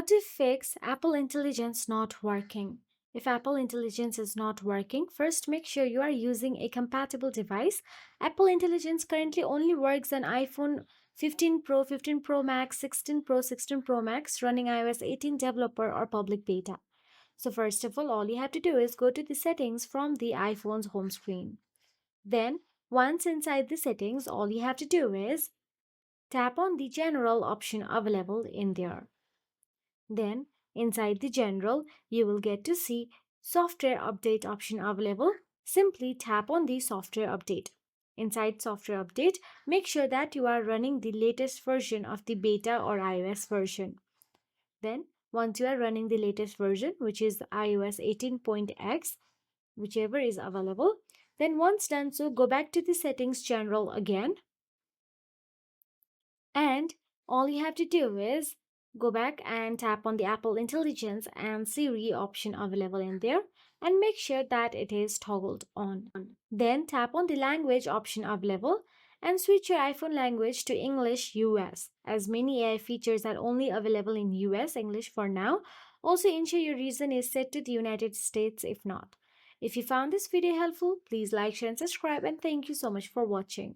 to fix Apple Intelligence not working. If Apple Intelligence is not working, first make sure you are using a compatible device. Apple Intelligence currently only works on iPhone 15 Pro, 15 Pro Max, 16 Pro, 16 Pro Max running iOS 18 developer or public beta. So first of all you have to do is go to the settings from the iPhone's home screen. Then once inside the settings, all you have to do is tap on the general option available in there. Then inside the general, you will get to see software update option available. Simply tap on the software update. Inside software update, make sure that you are running the latest version of the beta or iOS version. Then once you are running the latest version, which is iOS 18.x, whichever is available, then once done so, go back to the settings general again, and all you have to do is go back and tap on the Apple Intelligence and Siri option available in there and make sure that it is toggled on. Then tap on the language option available and switch your iPhone language to English US, as many AI features are only available in US English for now. Also ensure your region is set to the United States if not. If you found this video helpful, please like, share and subscribe, and thank you so much for watching.